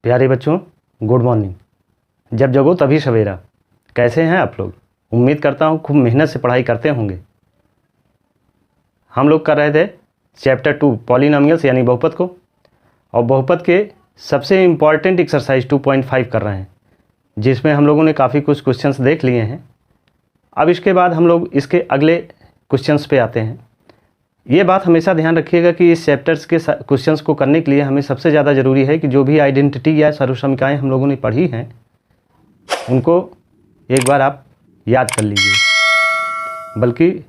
प्यारे बच्चों, good morning. जब जगो तभी सवेरा। कैसे हैं आप लोग? उम्मीद करता हूँ खूब मेहनत से पढ़ाई करते होंगे। हम लोग कर रहे थे चैप्टर 2 पॉलिनोमियल्स यानी बहुपद को, और बहुपद के सबसे इम्पॉर्टेंट एक्सरसाइज 2.5 कर रहे हैं, जिसमें हम लोगों ने काफ़ी कुछ क्वेश्चंस देख लिए हैं। अब इसके बाद हम लोग इसके अगले क्वेश्चंस पे आते हैं। ये बात हमेशा ध्यान रखिएगा कि इस चैप्टर्स के क्वेश्चंस को करने के लिए हमें सबसे ज़्यादा ज़रूरी है कि जो भी आइडेंटिटी या सर्वसमीकाएँ हम लोगों ने पढ़ी हैं उनको एक बार आप याद कर लीजिए। बल्कि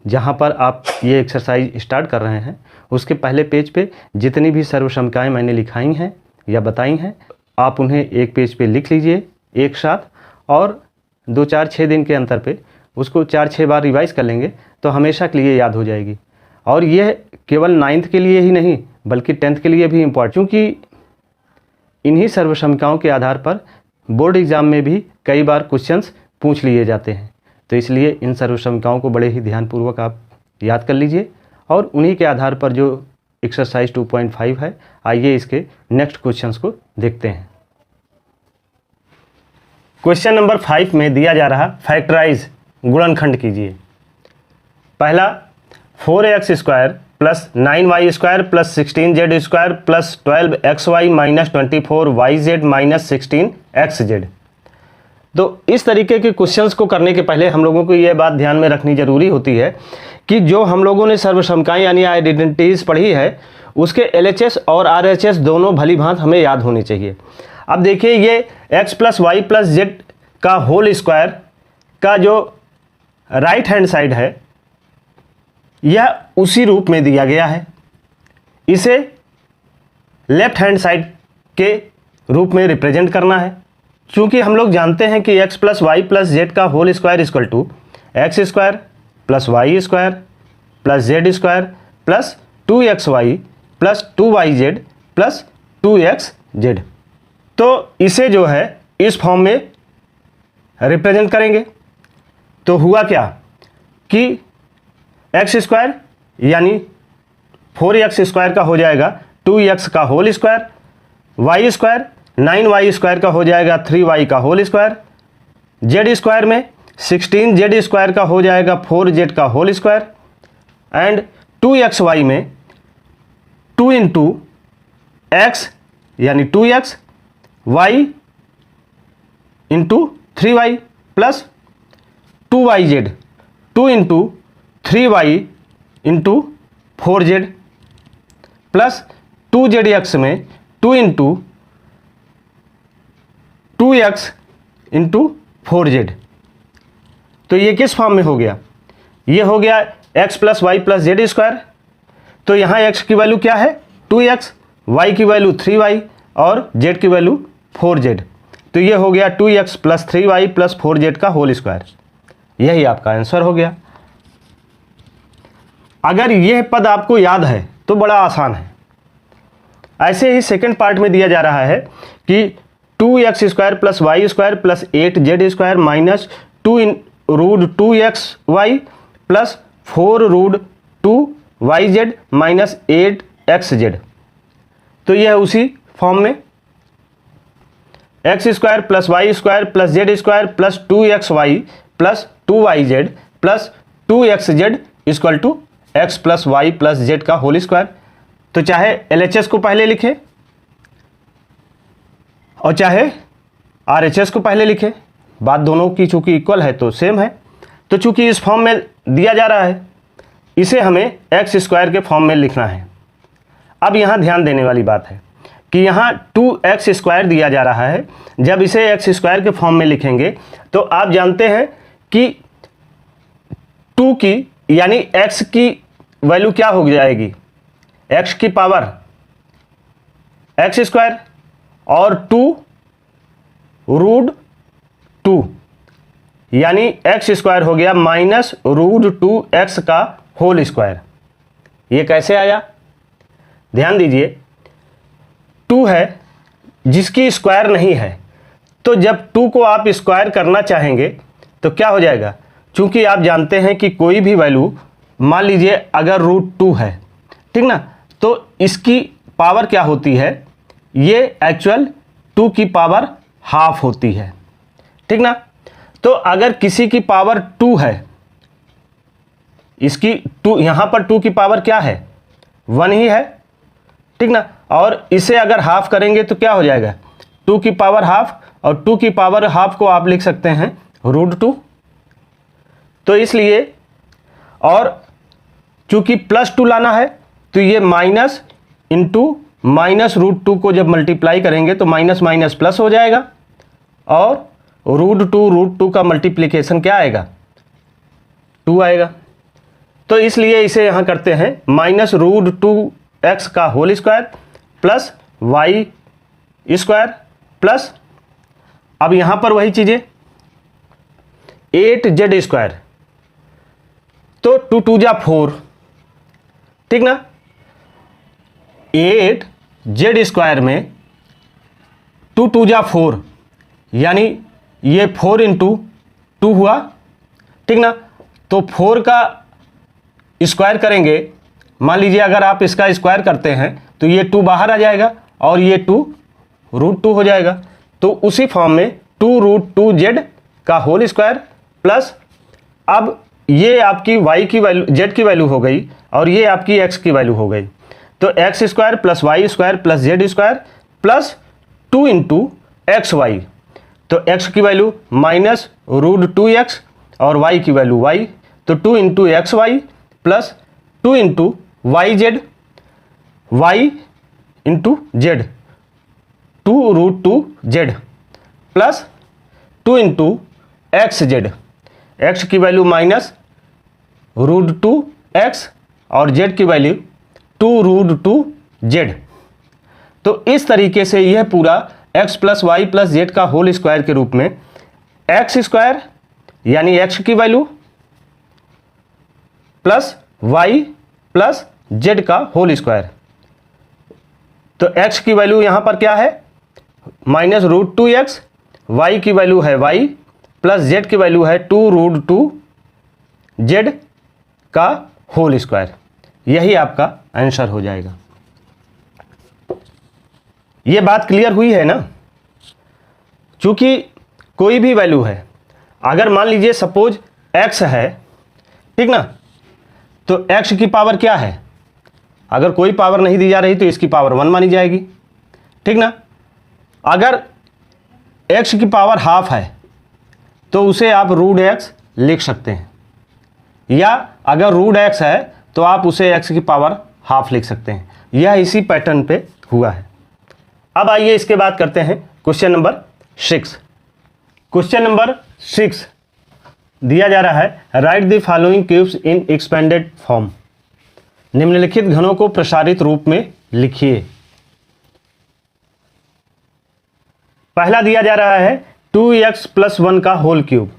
जहाँ पर आप ये एक्सरसाइज स्टार्ट कर रहे हैं उसके पहले पेज पे जितनी भी सर्वसमीकाएँ मैंने लिखाई हैं या बताई हैं, आप उन्हें एक पेज पे लिख लीजिए एक साथ, और 2-4-6 दिन के अंतर पे उसको 4-6 बार रिवाइज़ कर लेंगे तो हमेशा के लिए याद हो जाएगी। और यह केवल 9th के लिए ही नहीं बल्कि 10th के लिए भी इम्पॉर्टेंट, क्योंकि इन्हीं सर्वसमीकाओं के आधार पर बोर्ड एग्ज़ाम में भी कई बार क्वेश्चंस पूछ लिए जाते हैं। तो इसलिए इन सर्वसमीकाओं को बड़े ही ध्यानपूर्वक आप याद कर लीजिए, और उन्हीं के आधार पर जो एक्सरसाइज 2.5 है, आइए इसके नेक्स्ट क्वेश्चंस को देखते हैं। क्वेश्चन नंबर 5 में दिया जा रहा फैक्टराइज गुणनखंड कीजिए। पहला 4x² plus 9y² plus 16z² plus 12xy minus 24yz minus 16xz। तो इस तरीके के क्वेश्चंस को करने के पहले हम लोगों को यह बात ध्यान में रखनी जरूरी होती है कि जो हम लोगों ने सर्वसमीकाएं यानी आइडेंटिटीज पढ़ी है उसके LHS और RHS दोनों भली भांति हमें याद होनी चाहिए। अब देखिए, ये x plus Y plus Z का होल स्क्वायर का जो राइट हैंड साइड है यह उसी रूप में दिया गया है। इसे लेफ्ट हैंड साइड के रूप में रिप्रेजेंट करना है, क्योंकि हम लोग जानते हैं कि x plus Y plus Z का whole square equal to x² plus y² plus z² plus 2xy plus 2yz plus 2xz। तो इसे जो है इस फॉर्म में रिप्रेजेंट करेंगे। तो हुआ क्या कि x² यानी 4x² का हो जाएगा 2x का होल स्क्वायर, y² 9y² का हो जाएगा 3y का होल स्क्वायर, z² में 16z² का हो जाएगा 4z का होल स्क्वायर, एंड 2xy में 2 इंटू x यानी 2x, y into 3y plus 2yz 2 into 3y into 4z plus 2zx में 2 इंटू 2x इंटू 4z। तो ये किस फॉर्म में हो गया? ये हो गया x plus Y plus Z square. तो यहाँ x की वैल्यू क्या है? 2x, y की वैल्यू 3y और z की वैल्यू 4z। तो ये हो गया 2x plus 3y plus 4z का होल स्क्वायर। यही आपका आंसर हो गया। अगर यह पद आपको याद है तो बड़ा आसान है। ऐसे ही सेकंड पार्ट में दिया जा रहा है कि 2x² plus y² plus 8z² minus 2√2xy plus 4√2yz minus 8xz। तो यह उसी फॉर्म में x² plus y² plus z² plus 2xy plus 2yz plus 2xz equal to x plus Y plus Z का होल स्क्वायर। तो चाहे LHS को पहले लिखे और चाहे RHS को पहले लिखे, बात दोनों की चूंकि इक्वल है तो सेम है। तो चूंकि इस फॉर्म में दिया जा रहा है इसे हमें x² के फॉर्म में लिखना है। अब यहाँ ध्यान देने वाली बात है कि यहाँ 2x² दिया जा रहा है। जब इसे x² के फॉर्म में लिखेंगे तो आप जानते हैं कि 2 की यानी x की वैल्यू क्या हो जाएगी? x की पावर x² और 2√2 यानी x² हो गया माइनस √2x का होल स्क्वायर। ये कैसे आया? ध्यान दीजिए, 2 है जिसकी स्क्वायर नहीं है, तो जब 2 को आप स्क्वायर करना चाहेंगे तो क्या हो जाएगा? चूंकि आप जानते हैं कि कोई भी वैल्यू, मान लीजिए अगर √2 है, ठीक ना, तो इसकी पावर क्या होती है? ये एक्चुअल 2 की पावर हाफ होती है, ठीक ना। तो अगर किसी की पावर 2 है, इसकी 2, यहाँ पर 2 की पावर क्या है, 1 ही है, ठीक ना। और इसे अगर हाफ करेंगे तो क्या हो जाएगा, 2 की पावर हाफ, और 2 की पावर हाफ को आप लिख सकते हैं √2। तो इसलिए, और चूंकि +2 लाना है तो ये माइनस इंटू माइनस √2 को जब मल्टीप्लाई करेंगे तो माइनस माइनस प्लस हो जाएगा, और √2 का मल्टीप्लिकेशन क्या आएगा, 2 आएगा। तो इसलिए इसे यहाँ करते हैं -√2x का whole square plus y square plus, अब यहाँ पर वही चीज़ें 8z स्क्वायर, तो 2 2 जा 4, ठीक ना। 8z स्क्वायर में 2 2 जा 4, यानी ये 4 × 2 हुआ, ठीक ना। तो 4 का स्क्वायर करेंगे, मान लीजिए अगर आप इसका स्क्वायर करते हैं तो ये 2 बाहर आ जाएगा और ये 2 √2 हो जाएगा। तो उसी फॉर्म में 2√2z का होल स्क्वायर प्लस, अब ये आपकी y की वैल्यू, z की वैल्यू हो गई और ये आपकी x की वैल्यू हो गई। तो x square plus y square plus z square plus 2 × xy, तो x की वैल्यू -√2x और y की वैल्यू y, तो 2 × xy plus 2 × yz, y × z, 2√2z plus 2 × xz, x की वैल्यू -√2x और z की वैल्यू 2√2z। तो इस तरीके से यह पूरा x plus Y plus Z का होल स्क्वायर के रूप में x स्क्वायर यानी x की वैल्यू प्लस y प्लस z का होल स्क्वायर। तो x की वैल्यू यहां पर क्या है, -√2x, y की वैल्यू है y प्लस z की वैल्यू है 2√2z का होल स्क्वायर। यही आपका आंसर हो जाएगा। ये बात क्लियर हुई है ना। चूंकि कोई भी वैल्यू है, अगर मान लीजिए सपोज x है, ठीक ना, तो x की पावर क्या है, अगर कोई पावर नहीं दी जा रही तो इसकी पावर 1 मानी जाएगी, ठीक ना। अगर x की पावर हाफ है तो उसे आप √x लिख सकते हैं, या अगर √x है तो आप उसे x की पावर हाफ लिख सकते हैं। यह इसी पैटर्न पे हुआ है। अब आइए इसके बाद करते हैं क्वेश्चन नंबर 6। क्वेश्चन नंबर 6 दिया जा रहा है, right the following cubes in expanded form. निम्नलिखित घनों को प्रसारित रूप में लिखिए। पहला दिया जा रहा है 2x + 1 का होल क्यूब।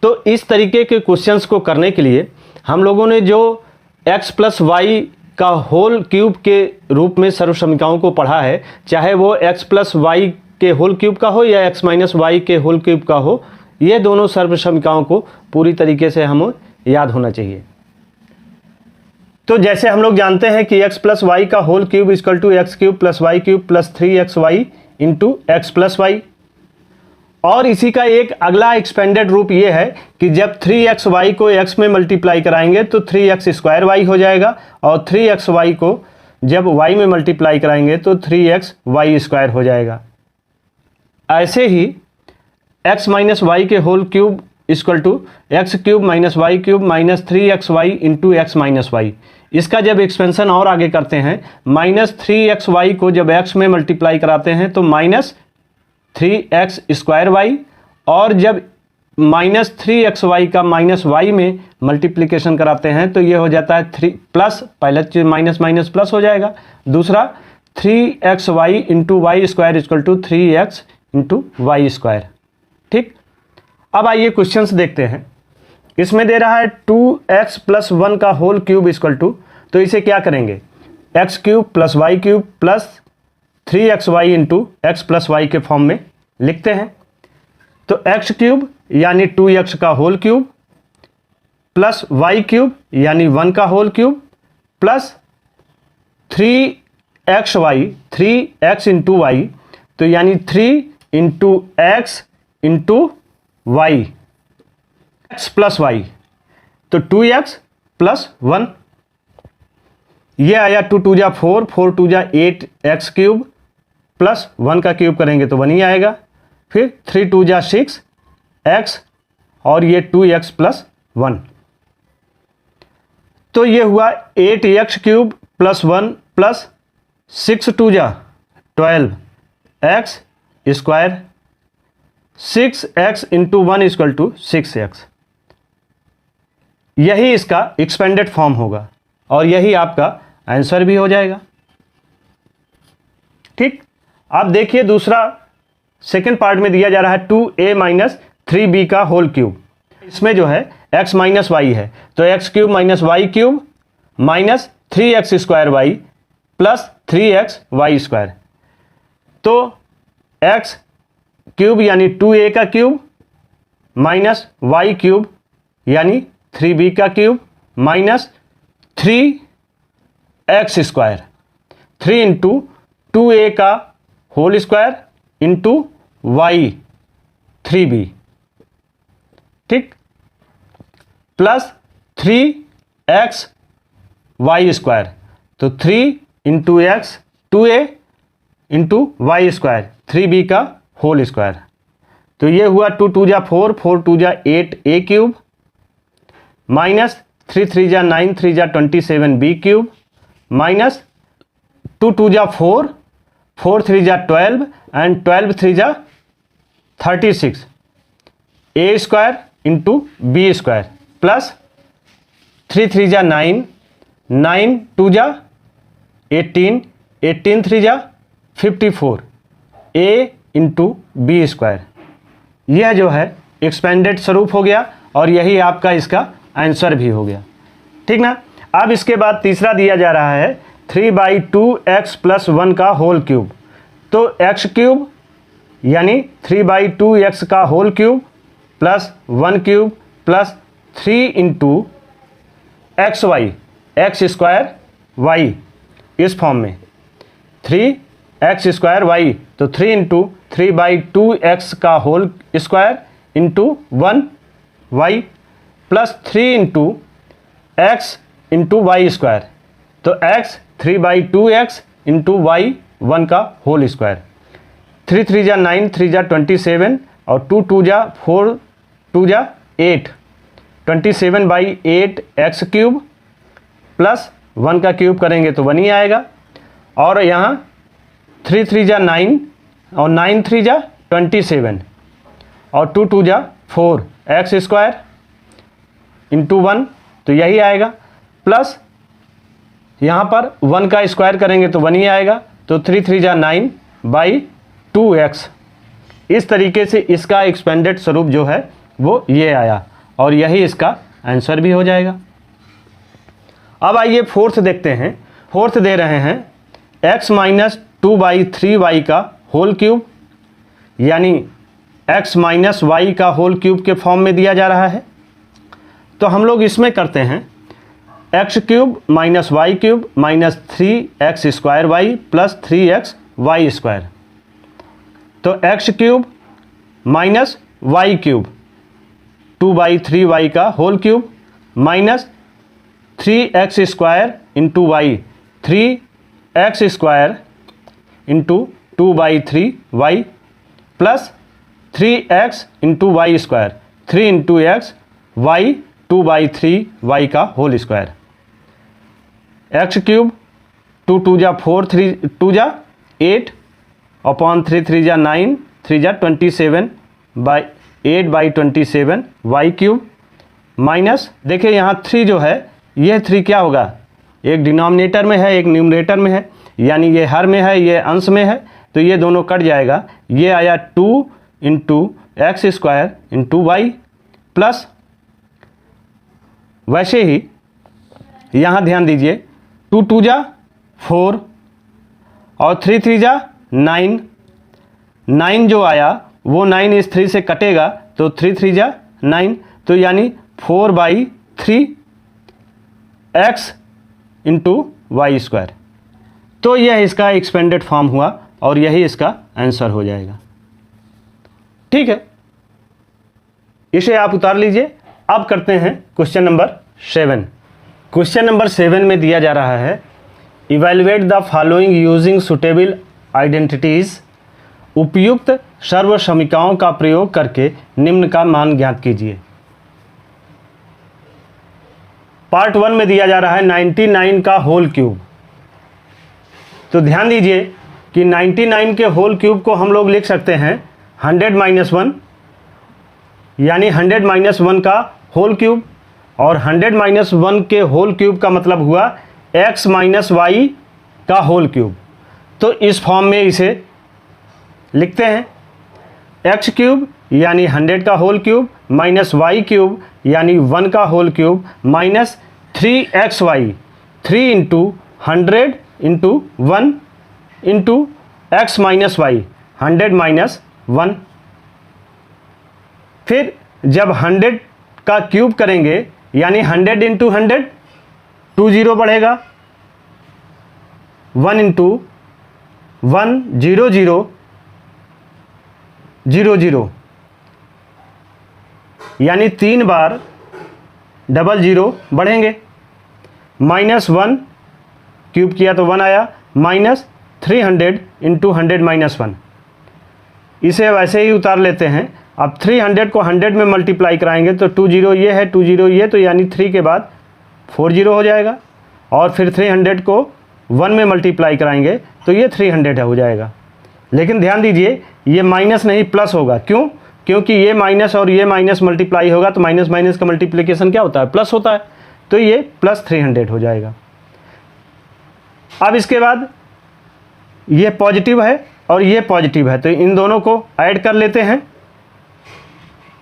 तो इस तरीके के क्वेश्चंस को करने के लिए हम लोगों ने जो x + y का होल क्यूब के रूप में सर्व समीकरणों को पढ़ा है, चाहे वो x + y के होल क्यूब का हो या x - y के होल क्यूब का हो, ये दोनों सर्व समीकरणों को पूरी तरीके से हमें याद होना चाहिए। तो जैसे हम लोग जानते हैं कि x + y का whole cube = x³ + y³ + 3xy × x + y। और इसी का एक अगला एक्सपेंडेड रूप ये है कि जब 3xy को x में मल्टीप्लाई कराएंगे तो 3x² y हो जाएगा, और 3xy को जब y में मल्टीप्लाई कराएंगे तो 3xy² हो जाएगा। ऐसे ही x - y के whole cube = x³ - y³ - 3xy × x - y। इसका जब एक्सपेंशन और आगे करते हैं, -3xy को जब x में मल्टीप्लाई कराते हैं तो -3x² y, और जब -3xy का -y में मल्टीप्लिकेशन कराते हैं तो ये हो जाता है 3 प्लस, पहला चीज माइनस माइनस प्लस हो जाएगा, दूसरा 3xy × y² = 3x × y²। ठीक। अब आइए क्वेश्चंस देखते हैं। इसमें दे रहा है 2x + 1 का होल क्यूब = तो इसे क्या करेंगे, x³ + y³ + 3xy × x + y के फॉर्म में लिखते हैं। तो x³ यानी 2x का होल क्यूब प्लस y³ यानी 1 का whole cube plus 3 X Y, 3x into Y, तो यानी 3 into X into Y, X plus Y, तो 2x प्लस 1, ये आया 2 2 जा 4, 4 2 जा 8x क्यूब प्लस 1 का क्यूब करेंगे तो 1 ही आएगा। फिर 3 2 जा 6x और ये 2x प्लस 1, तो ये हुआ 8x क्यूब प्लस 1 प्लस 6 2 जा 12x square, 6x into 1 equal to 6x। यही इसका एक्सपेंडेड फॉर्म होगा और यही आपका आंसर भी हो जाएगा। ठीक, आप देखिए दूसरा सेकेंड पार्ट में दिया जा रहा है 2a माइनस 3b का होल क्यूब। इसमें जो है x माइनस वाई है, तो X cube minus Y cube minus 3x square Y plus 3x Y square, तो x क्यूब यानी 2a का क्यूब माइनस वाई क्यूब यानी 3b का cube minus 3x square, 3 into 2a का whole square into Y 3b, ठीक, plus 3x Y square, तो 3 into X 2a into Y square 3b का whole square, तो ये हुआ 2 2 जा 4, 4 2 जा 8a क्यूब माइनस 3 3 जा 9, 3 जा 27b क्यूब माइनस 2 2 जा 4, 4 3 जा 12 एंड 12 3 जा 36 a square into b square plus 3 3 जा 9, 9 2 जा 18, 18 3 जा 54 a इंटू बी स्क्वायर। यह जो है एक्सपेंडेड स्वरूप हो गया और यही आपका इसका आंसर भी हो गया, ठीक ना। अब इसके बाद तीसरा दिया जा रहा है 3/2x प्लस 1 का होल क्यूब, तो x क्यूब यानी 3/2x का whole cube plus 1 cube plus 3 into x Y, X square Y, इस फॉर्म में 3x स्क्वायर वाई, तो 3 इंटू 3/2x का whole square into 1 Y plus 3 into X into Y square, तो x 3/2x into Y 1 का whole square, 3 3 जा 9, 3 जा 27 और 2 2 जा 4, 2 जा 8, 27/8 एक्स क्यूब प्लस 1 का क्यूब करेंगे तो 1 ही आएगा। और यहाँ 3 3 जा 9 और 9 3 जा 27 और 2 2 जा 4 एक्स स्क्वायर इंटू 1, तो यही आएगा, प्लस यहाँ पर 1 का स्क्वायर करेंगे तो 1 ही आएगा, तो 3 3 जा 9/2x। इस तरीके से इसका एक्सपेंडेड स्वरूप जो है वो ये आया और यही इसका आंसर भी हो जाएगा। अब आइए फोर्थ देखते हैं। फोर्थ दे रहे हैं x माइनस 2/3y का होल क्यूब, यानी x माइनस वाई का होल क्यूब के फॉर्म में दिया जा रहा है। तो हम लोग इसमें करते हैं x cube minus Y cube minus 3x square Y plus 3x Y square, तो x cube minus Y cube 2/3y का whole cube minus 3x square into Y, 3x square into 2/3y plus 3x into Y square, 3 into x Y 2/3y का whole square, x cube 2 2 जा 4, 3 2 जा 8 upon 3 3 जा 9, 3 जा 27/8/27 Y cube minus, देखिए यहाँ 3 जो है यह 3 क्या होगा, एक डिनोमिनेटर में है एक न्यूमरेटर में है, यानी ये हर में है ये अंश में है, तो ये दोनों कट जाएगा, ये आया 2 into x square into Y plus, वैसे ही यहाँ ध्यान दीजिए 2 2 जा 4 और 3 3 जा 9, 9 जो आया वो 9 इस 3 से कटेगा तो 3 3 जा 9, तो यानी 4/3 एक्स इंटू वाई स्क्वायर, तो यह इसका एक्सपेंडेड फॉर्म हुआ और यही इसका आंसर हो जाएगा। ठीक है, इसे आप उतार लीजिए। अब करते हैं क्वेश्चन नंबर 7। क्वेश्चन नंबर 7 में दिया जा रहा है evaluate the following using suitable identities. उपयुक्त सर्व समीकरणों का प्रयोग करके निम्न का मान ज्ञात कीजिए। पार्ट 1 में दिया जा रहा है 99 का होल क्यूब। तो ध्यान दीजिए कि 99 के होल क्यूब को हम लोग लिख सकते हैं 100 - 1, यानी 100 - 1 का होल क्यूब, और 100 - 1 के होल क्यूब का मतलब हुआ x - y का होल क्यूब। तो इस फॉर्म में इसे लिखते हैं x क्यूब यानी 100 का whole cube minus y cube यानी 1 का whole cube minus 3xy, 3 into 100 into 1 into x minus Y, 100 minus 1। फिर जब 100 का क्यूब करेंगे यानी 100 इंटू 100, 2 0 बढ़ेगा, 1 इंटू 1 0 0 0 0, यानी 3 बार 0 0 बढ़ेंगे। माइनस 1 क्यूब किया तो 1 आया, माइनस 300 इंटू 100 माइनस 1। इसे वैसे ही उतार लेते हैं। अब 300 को 100 में मल्टीप्लाई कराएंगे तो 2 0 ये है, 2 0 ये, तो यानी 3 के बाद 4 0 हो जाएगा, और फिर 300 को 1 में मल्टीप्लाई कराएंगे तो ये 300 हो जाएगा। लेकिन ध्यान दीजिए ये माइनस नहीं प्लस होगा। क्यों? क्योंकि ये माइनस और ये माइनस मल्टीप्लाई होगा तो माइनस माइनस का मल्टीप्लिकेशन क्या होता है? प्लस होता है। तो ये प्लस 300 हो जाएगा। अब इसके बाद ये पॉजिटिव है और ये पॉजिटिव है, तो इन दोनों को ऐड कर लेते हैं।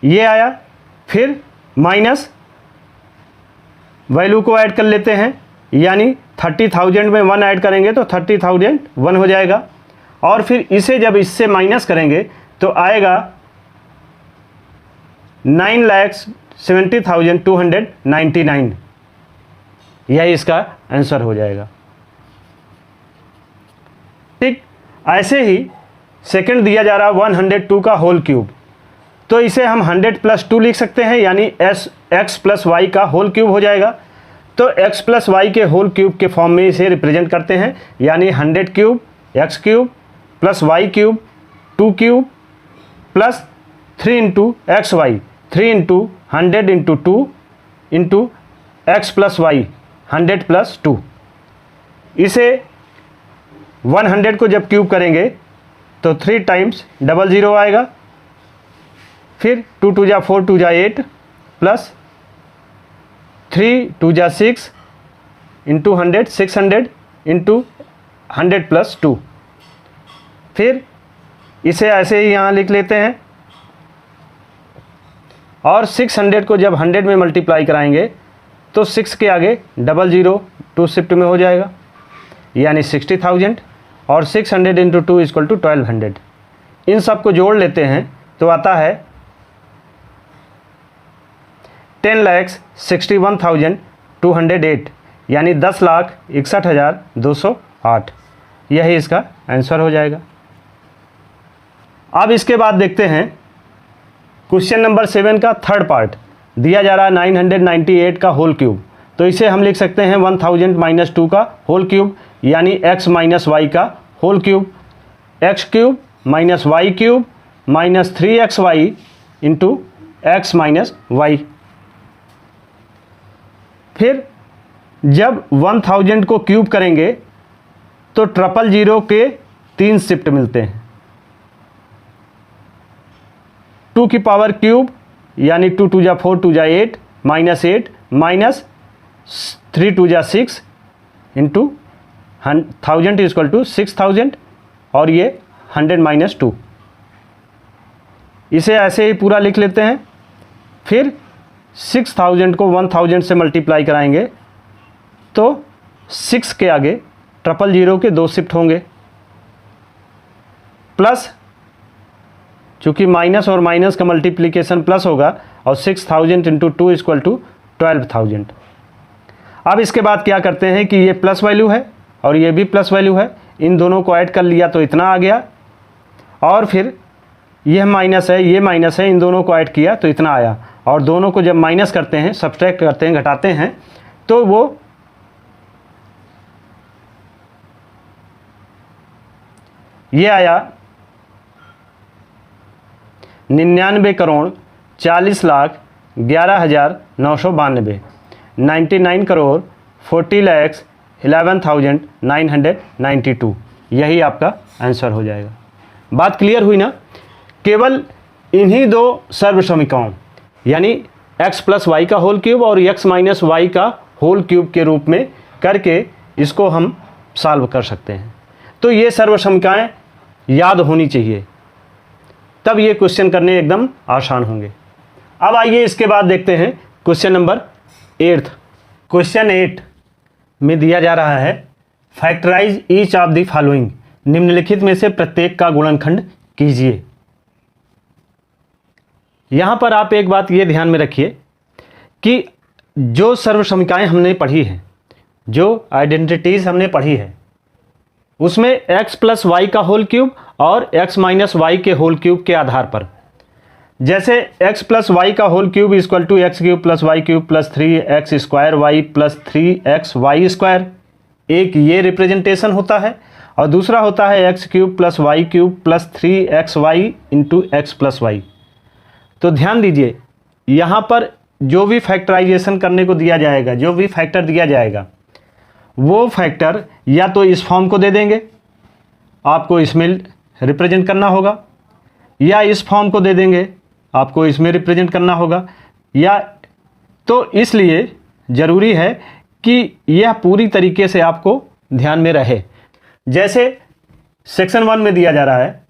ये आया, फिर माइनस वैल्यू को ऐड कर लेते हैं, यानी 30,000 में 1 ऐड करेंगे तो 30,000 1 हो जाएगा। और फिर इसे जब इससे माइनस करेंगे तो आएगा 9,70,299। यही इसका आंसर हो जाएगा। ठीक, ऐसे ही सेकंड दिया जा रहा है 102 का होल क्यूब। तो इसे हम 100 + 2 लिख सकते हैं, यानी x + y का होल क्यूब हो जाएगा। तो x + y के होल क्यूब के फॉर्म में इसे रिप्रेजेंट करते हैं, यानी 100 cube x cube plus y cube 2 cube plus 3 into x Y, 3 into 100 into 2 into x + y, 100 + 2। इसे 100 को जब क्यूब करेंगे तो 3 टाइम्स 00 आएगा, फिर 2 2 जा 4 2 जा 8 प्लस 3 2 जा 6 इंटू 100 600 इंटू 100 + 2। फिर इसे ऐसे ही यहाँ लिख लेते हैं, और 600 को जब 100 में मल्टीप्लाई कराएंगे तो 6 के आगे 00 2 शिफ्ट में हो जाएगा, यानी 60,000, और 600 इंटू 2 = 1200। इन सब को जोड़ लेते हैं तो आता है 10,61,208, यानी 10,61,208। यही इसका आंसर हो जाएगा। अब इसके बाद देखते हैं क्वेश्चन नंबर 7 का थर्ड पार्ट। दिया जा रहा है 998 का होल क्यूब। तो इसे हम लिख सकते हैं 1000 - 2 का होल क्यूब, यानी x - y का whole cube, x cube minus Y cube minus 3xy into x - y। फिर जब 1000 को क्यूब करेंगे तो 000 के 3 शिफ्ट मिलते हैं। 2 की पावर क्यूब यानी 2 2 जा 4 2 जा 8 माइनस 8 माइनस 3 2 जा 6 इंटू 1000 = 6000, और ये 100 - 2। इसे ऐसे ही पूरा लिख लेते हैं। फिर 6000 को 1000 से मल्टीप्लाई कराएंगे तो 6 के आगे 000 के 2 शिफ्ट होंगे, प्लस चूँकि माइनस और माइनस का मल्टीप्लिकेशन प्लस होगा, और 6000 इंटू 2 = 12,000। अब इसके बाद क्या करते हैं कि ये प्लस वैल्यू है और ये भी प्लस वैल्यू है, इन दोनों को ऐड कर लिया तो इतना आ गया, और फिर यह माइनस है, ये माइनस है, इन दोनों को ऐड किया तो इतना आया। और दोनों को जब माइनस करते हैं, सब्ट्रैक्ट करते हैं, घटाते हैं, तो वो ये आया 99,40,11,992, 99,40,11,992, यही आपका आंसर हो जाएगा। बात क्लियर हुई ना? केवल इन्हीं दो सर्व समीकरणों यानी x प्लस वाई का होल क्यूब और x माइनस वाई का होल क्यूब के रूप में करके इसको हम सॉल्व कर सकते हैं। तो ये सर्व समीकरण याद होनी चाहिए, तब ये क्वेश्चन करने एकदम आसान होंगे। अब आइए इसके बाद देखते हैं क्वेश्चन नंबर 8। क्वेश्चन 8 में दिया जा रहा है factorise each of the following, निम्नलिखित में से प्रत्येक का गुणनखंड कीजिए। यहां पर आप एक बात ये ध्यान में रखिए कि जो सर्व समीकरणें हमने पढ़ी हैं, जो आइडेंटिटीज हमने पढ़ी है, उसमें x प्लस वाई का होल क्यूब और x माइनस वाई के होल क्यूब के आधार पर, जैसे x प्लस वाई का whole cube equal to x cube plus y cube plus 3x square Y plus 3x Y square, एक ये रिप्रेजेंटेशन होता है, और दूसरा होता है x cube plus y cube plus 3x y into x plus Y. तो ध्यान दीजिए, यहाँ पर जो भी फैक्टराइजेशन करने को दिया जाएगा, जो भी फैक्टर दिया जाएगा, वो फैक्टर या तो इस फॉर्म को दे देंगे, आपको इसमें रिप्रेजेंट करना होगा, या इस फॉर्म को दे देंगे, आपको इसमें रिप्रेजेंट करना होगा, या तो इसलिए ज़रूरी है कि यह पूरी तरीके से आपको ध्यान में रहे। जैसे सेक्शन 1 में दिया जा रहा है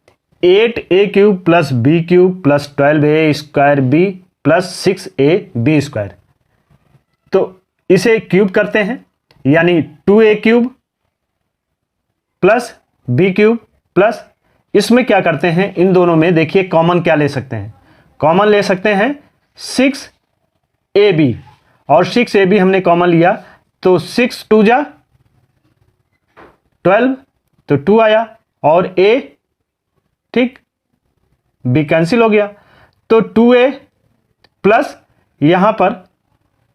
8a cube plus b cube plus 12a square b plus 6ab square, तो इसे क्यूब करते हैं, यानी 2a cube plus b cube plus, इसमें क्या करते हैं, इन दोनों में देखिए कॉमन क्या ले सकते हैं, कॉमन ले सकते हैं 6ab, और 6ab हमने कॉमन लिया तो 6 2 जा 12, तो 2 आया, और a ठीक, b कैंसिल हो गया, तो 2a प्लस यहां पर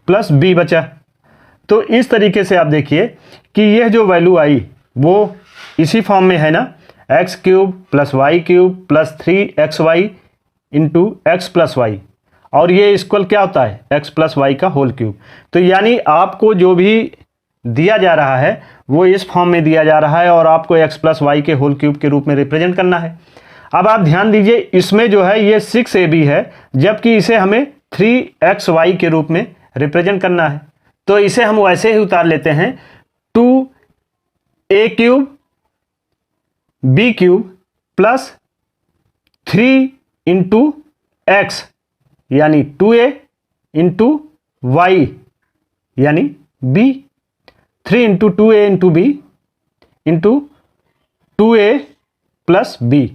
प्लस b बचा। तो इस तरीके से आप देखिए कि यह जो वैल्यू आई वो इसी फॉर्म में है ना, x cube plus y cube plus 3x y into x plus y, और ये इक्वल क्या होता है, x प्लस वाई का होल क्यूब। तो यानी आपको जो भी दिया जा रहा है वो इस फॉर्म में दिया जा रहा है, और आपको x प्लस वाई के होल क्यूब के रूप में रिप्रेजेंट करना है। अब आप ध्यान दीजिए, इसमें जो है ये 6ab है, जबकि इसे हमें 3xy के रूप में रिप्रेजेंट करना है। तो इसे हम वैसे ही उतार लेते हैं, 2a cube b cube plus 3 into x यानी 2a इंटू वाई यानी b, 3 into 2a into b into 2a plus b।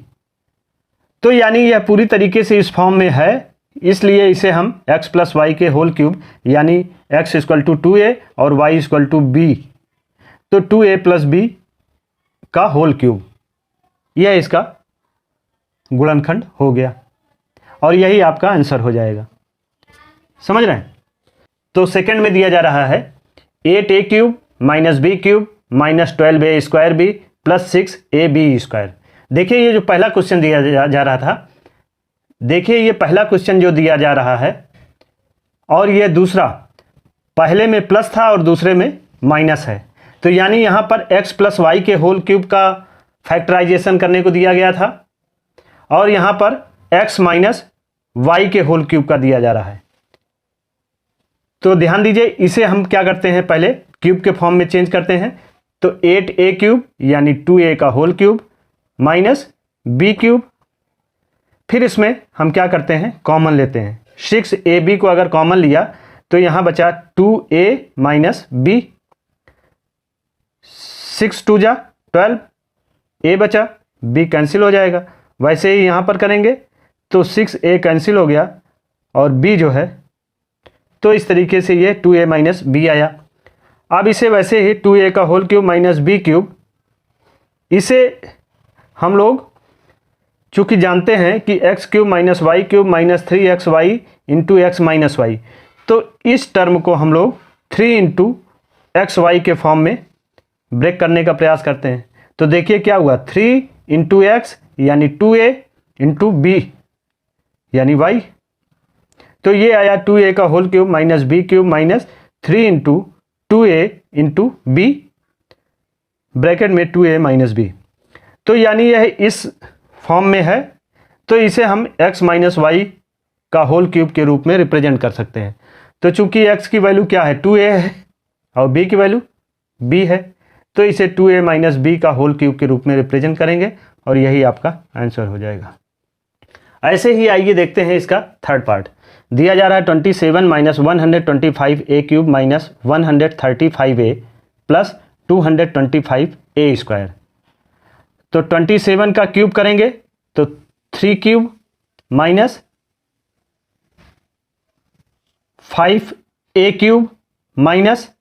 तो यानी यह पूरी तरीके से इस फॉर्म में है, इसलिए इसे हम x प्लस वाई के होल क्यूब यानी x इक्वल टू 2a और y इक्वल टू b, तो 2a प्लस b का होल क्यूब, यह इसका गुणनखंड हो गया, और यही आपका आंसर हो जाएगा। समझ रहे हैं? तो सेकंड में दिया जा रहा है 8a cube minus b cube minus 12a square b plus 6ab square. देखिए ये जो पहला क्वेश्चन दिया जा रहा था, देखिए ये पहला क्वेश्चन जो दिया जा रहा है, और ये दूसरा, पहले में प्लस था और दूसरे में माइनस है, तो यानी यहाँ पर x प्लस वाई के होल क्यूब का फैक्टराइजेशन करने को दिया गया था, और यहाँ पर x माइनस वाई के होल क्यूब का दिया जा रहा है। तो ध्यान दीजिए, इसे हम क्या करते हैं, पहले क्यूब के फॉर्म में चेंज करते हैं, तो 8a क्यूब यानी 2a का whole cube minus b cube, फिर इसमें हम क्या करते हैं, कॉमन लेते हैं, 6ab को अगर कॉमन लिया तो यहाँ बचा 2a माइनस b, 6 2 जा 12, a बचा, b कैंसिल हो जाएगा। वैसे ही यहाँ पर करेंगे तो 6a कैंसिल हो गया और b जो है, तो इस तरीके से ये 2a माइनस b आया। अब इसे वैसे ही 2a का whole cube minus b cube, इसे हम लोग चूँकि जानते हैं कि x cube minus Y cube minus 3xy into x minus y, तो इस टर्म को हम लोग 3 इंटू एक्स वाई के फॉर्म में ब्रेक करने का प्रयास करते हैं। तो देखिए क्या हुआ, 3 इंटू एक्स यानी 2a इंटू बी यानी y, तो ये आया 2a का whole cube minus b cube minus 3 into 2a into b bracket में 2a माइनस बी। तो यानी यह इस फॉर्म में है, तो इसे हम x माइनस वाई का होल क्यूब के रूप में रिप्रेजेंट कर सकते हैं। तो चूंकि x की वैल्यू क्या है, 2a है, और b की वैल्यू b है, तो इसे 2a माइनस बी का होल क्यूब के रूप में रिप्रेजेंट करेंगे और यही आपका आंसर हो जाएगा। ऐसे ही आइए देखते हैं इसका थर्ड पार्ट। दिया जा रहा है 27 minus 125a cube minus 135a plus 225a square. तो 27 का क्यूब करेंगे तो 3 cube minus 5a cube minus,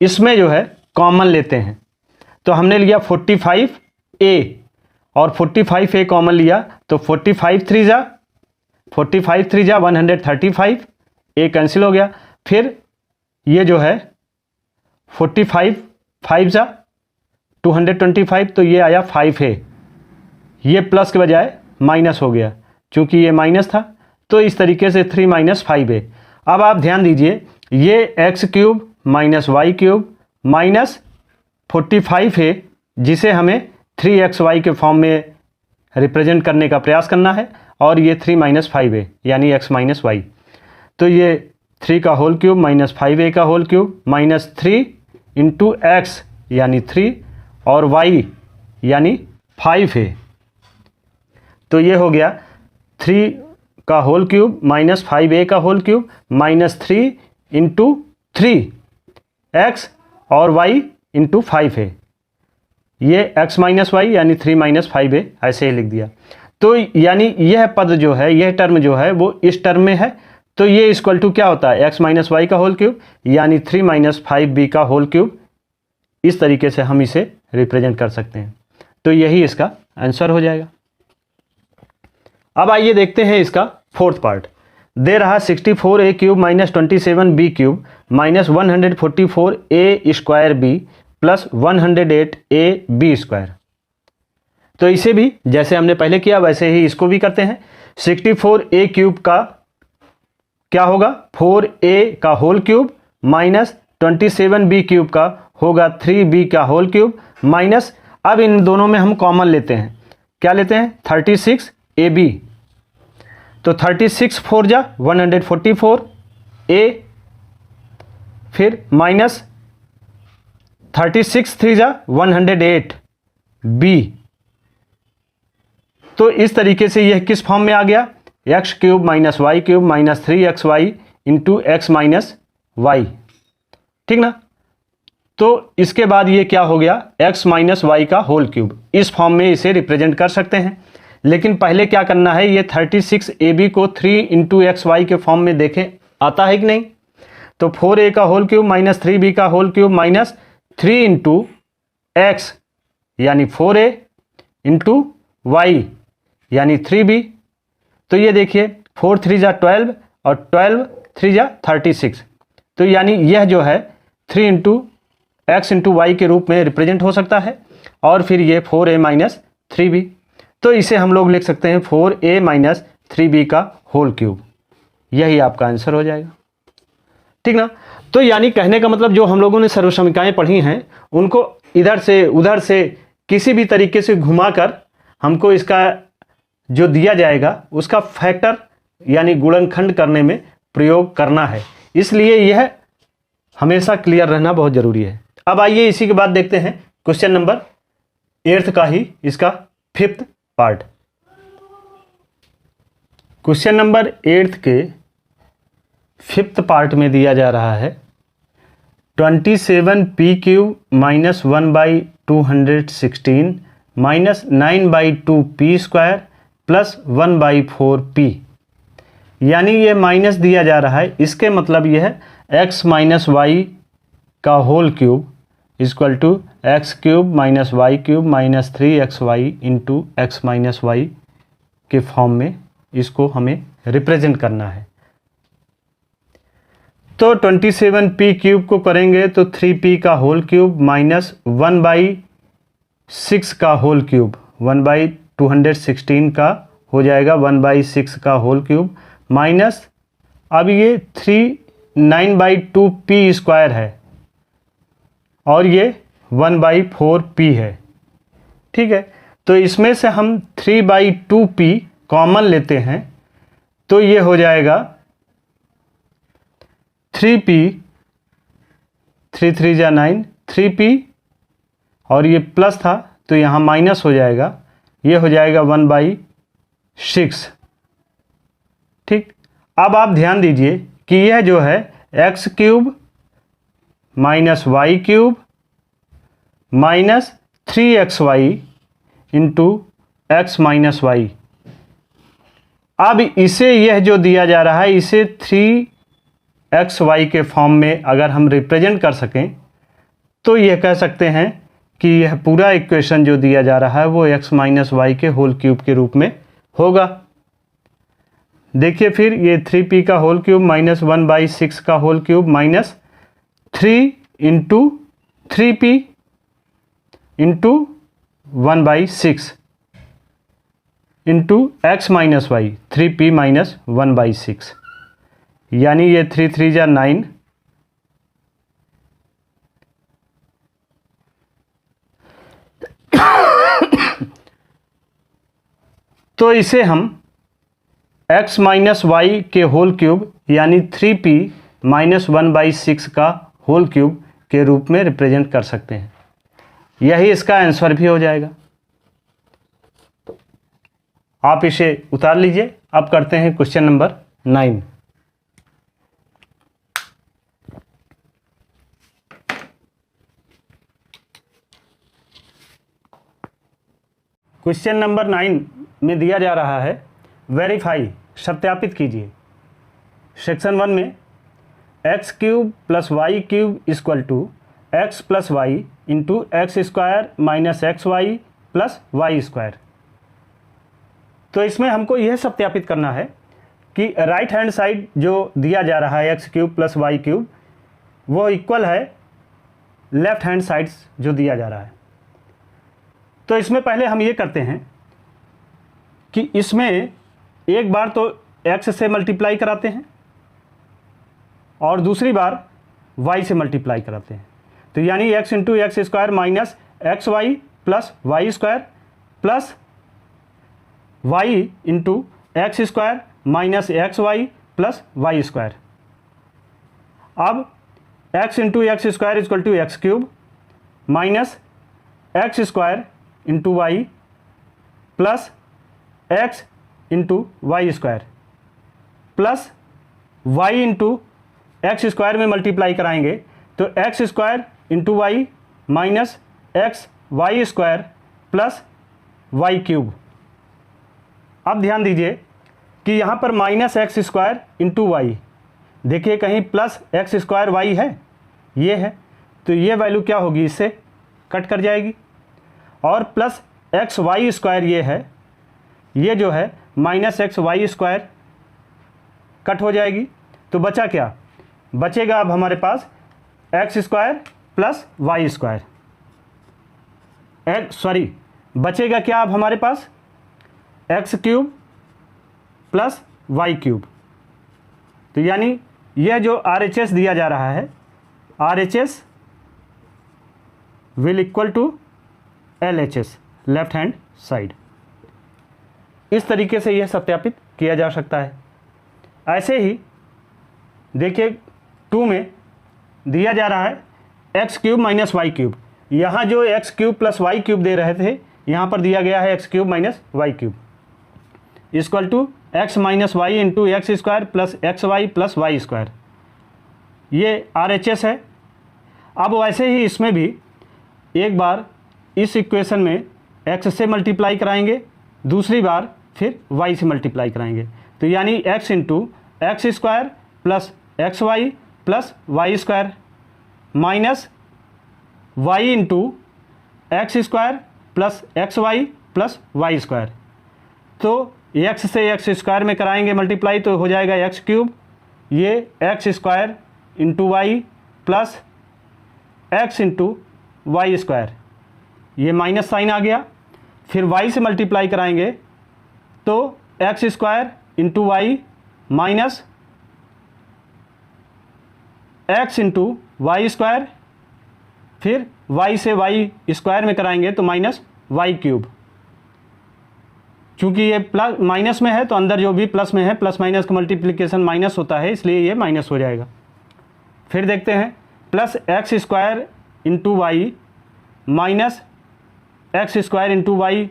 इसमें जो है कॉमन लेते हैं, तो हमने लिया 45a और 45a कॉमन लिया, तो 45 3 जा 135, a कैंसिल हो गया। फिर ये जो है 45 5 जा 225, तो ये आया 5a, ये प्लस के बजाय माइनस हो गया, चूंकि ये माइनस था, तो इस तरीके से 3 माइनस 5a। अब आप ध्यान दीजिए, ये x cube minus Y cube minus 45a, जिसे हमें 3xy के फॉर्म में रिप्रेजेंट करने का प्रयास करना है, और ये 3 माइनस 5a यानी x माइनस वाई। तो ये 3 का होल क्यूब माइनस 5a का whole cube minus 3 into x यानी 3 और y यानी 5a। तो ये हो गया 3 का होल क्यूब माइनस 5a का whole cube minus 3 into 3x और y इंटू 5a, ये x माइनस वाई यानी 3 माइनस 5a, ऐसे ही लिख दिया। तो यानी यह पद जो है, यह टर्म जो है वो इस टर्म में है, तो ये इक्वल टू क्या होता है, x माइनस वाई का होल क्यूब यानी 3 माइनस 5b का होल क्यूब। इस तरीके से हम इसे रिप्रेजेंट कर सकते हैं, तो यही इसका आंसर हो जाएगा। अब आइए देखते हैं इसका फोर्थ पार्ट। दे रहा 64a cube minus 27b cube minus 144a square b plus 108ab square. तो इसे भी जैसे हमने पहले किया वैसे ही इसको भी करते हैं। 64a क्यूब का क्या होगा, 4a का whole cube minus 27b cube का होगा 3b का होल क्यूब माइनस, अब इन दोनों में हम कॉमन लेते हैं, क्या लेते हैं 36ab, तो 36 4 जा 144a, फिर माइनस 36 3 जा 108b। तो इस तरीके से यह किस फॉर्म में आ गया, x cube minus Y cube minus 3xy into x minus y, ठीक ना। तो इसके बाद ये क्या हो गया, x माइनस वाई का होल क्यूब, इस फॉर्म में इसे रिप्रेजेंट कर सकते हैं। लेकिन पहले क्या करना है, ये 36ab को 3 इंटू xy के फॉर्म में देखें आता है कि नहीं। तो 4a का होल क्यूब माइनस 3b का whole cube minus 3 into x यानी 4a इंटू वाई यानी 3b। तो ये देखिए 4 3 जा 12 और 12 3 जा 36, तो यानी यह जो है 3 इंटू एक्स इंटू वाई के रूप में रिप्रेजेंट हो सकता है, और फिर ये 4a माइनस 3b, तो इसे हम लोग लिख सकते हैं 4a माइनस 3b का होल क्यूब, यही आपका आंसर हो जाएगा, ठीक ना। तो यानी कहने का मतलब जो हम लोगों ने सर्वसमीकाएं पढ़ी हैं उनको इधर से उधर से किसी भी तरीके से घुमाकर हमको इसका जो दिया जाएगा उसका फैक्टर यानी गुणनखंड करने में प्रयोग करना है, इसलिए यह हमेशा क्लियर रहना बहुत जरूरी है। अब आइए इसी के बाद देखते हैं क्वेश्चन नंबर 8 का ही इसका 5th पार्ट। क्वेश्चन नंबर 8 के 5th पार्ट में दिया जा रहा है 27p cube minus 1/216 minus 9/2p square plus 1/4p, यानी ये माइनस दिया जा रहा है, इसके मतलब यह x माइनस वाई का whole cube equal to x cube minus Y cube minus 3xy into x minus y के फॉर्म में इसको हमें रिप्रेजेंट करना है। तो 27p क्यूब को करेंगे तो 3p का होल क्यूब माइनस 1/6 का होल क्यूब 1/216 का हो जाएगा 1/6 का होल क्यूब माइनस अब ये 9/2p स्क्वायर है और ये 1/4p है। ठीक है, तो इसमें से हम 3/2p कॉमन लेते हैं तो ये हो जाएगा 3p 3 3 जा 9 3p और ये प्लस था तो यहाँ माइनस हो जाएगा, ये हो जाएगा 1/6। ठीक, अब आप ध्यान दीजिए कि यह जो है x cube minus Y cube minus 3xy into x minus y, अब इसे यह जो दिया जा रहा है इसे 3xy के फॉर्म में अगर हम रिप्रेजेंट कर सकें तो यह कह सकते हैं कि यह पूरा इक्वेशन जो दिया जा रहा है वो x माइनस वाई के होल क्यूब के रूप में होगा। देखिए फिर ये 3p का होल क्यूब माइनस 1/6 का whole cube minus 3 into 3p into 1/6 into x minus y 3p minus 1/6 यानी ये 3 3 जा 9 तो इसे हम x माइनस वाई के होल क्यूब यानी 3p माइनस 1/6 का होल क्यूब के रूप में रिप्रेजेंट कर सकते हैं। यही इसका आंसर भी हो जाएगा। आप इसे उतार लीजिए। अब करते हैं क्वेश्चन नंबर 9। क्वेश्चन नंबर 9 में दिया जा रहा है वेरीफाई, सत्यापित कीजिए। सेक्शन 1 में x cube plus y cube equal to x plus y into x square minus x y plus y square. तो इसमें हमको यह सत्यापित करना है कि राइट हैंड साइड जो दिया जा रहा है x cube plus y cube वो इक्वल है लेफ्ट हैंड साइड जो दिया जा रहा है। तो इसमें पहले हम ये करते हैं कि इसमें एक बार तो x से मल्टीप्लाई कराते हैं और दूसरी बार y से मल्टीप्लाई कराते हैं। तो यानी x into x square minus x y plus y square plus y into x square minus x y plus y square. अब x into x square equal to x cube minus x square into Y plus x into Y square plus y into x square में multiply कराएंगे तो x square into y minus x y square plus y cube. अब ध्यान दीजिए कि यहाँ पर minus x square into Y, देखिए कहीं प्लस एक्स स्क्वायर वाई है, ये है, तो ये वैल्यू क्या होगी, इससे कट कर जाएगी और प्लस एक्स वाई स्क्वायर ये है, ये जो है minus x y square cut हो जाएगी। तो बचा क्या, बचेगा अब हमारे पास x square plus y square, बचेगा क्या अब हमारे पास x cube plus y cube. तो यानी यह जो RHS दिया जा रहा है RHS will equal to LHS left hand side. इस तरीके से यह सत्यापित किया जा सकता है। ऐसे ही देखिए 2 में दिया जा रहा है x cube minus Y cube, यहाँ जो x cube plus y cube दे रहे थे यहाँ पर दिया गया है x cube minus Y cube equal to x minus y into x square plus x y plus y square, ये RHS है। अब वैसे ही इसमें भी एक बार इस इक्वेशन में x से मल्टीप्लाई कराएंगे, दूसरी बार फिर y से मल्टीप्लाई कराएंगे। तो यानी x into x square plus x y plus y square minus y into x square plus x y plus y square. तो एक्स से एक्स स्क्वायर में कराएंगे मल्टीप्लाई तो हो जाएगा एक्स क्यूब, ये x square into Y plus x into Y square, ये minus sign आ गया। फिर वाई से मल्टीप्लाई कराएंगे तो x square into y minus x into Y square, फिर वाई से वाई स्क्वायर में कराएंगे तो माइनस वाई क्यूब। चूंकि ये प्लस माइनस में है तो अंदर जो भी प्लस में है, प्लस माइनस का मल्टीप्लिकेशन माइनस होता है, इसलिए ये माइनस हो जाएगा। फिर देखते हैं plus x square into y minus x square into y,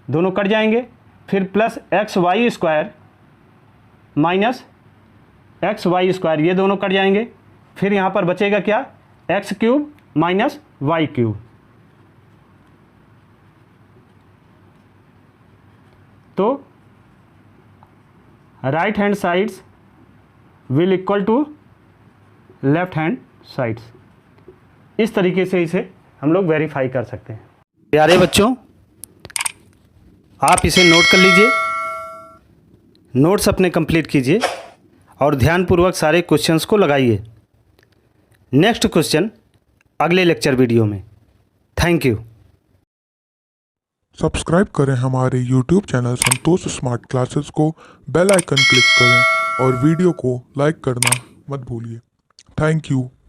दोनों कट जाएंगे। फिर plus x y square minus x y square, ये दोनों कट जाएंगे। फिर यहाँ पर बचेगा क्या, x cube minus Y cube. तो right hand sides will equal to left hand sides. इस तरीके से इसे हम लोग वेरीफाई कर सकते हैं। प्यारे बच्चों, आप इसे नोट कर लीजिए, नोट्स अपने कंप्लीट कीजिए और ध्यानपूर्वक सारे क्वेश्चंस को लगाइए। नेक्स्ट क्वेश्चन अगले लेक्चर वीडियो में। Thank you. सब्सक्राइब करें हमारे YouTube चैनल संतोष स्मार्ट क्लासेस को, बेल आइकन क्लिक करें और वीडियो को लाइक करना मत भूलिए। Thank you.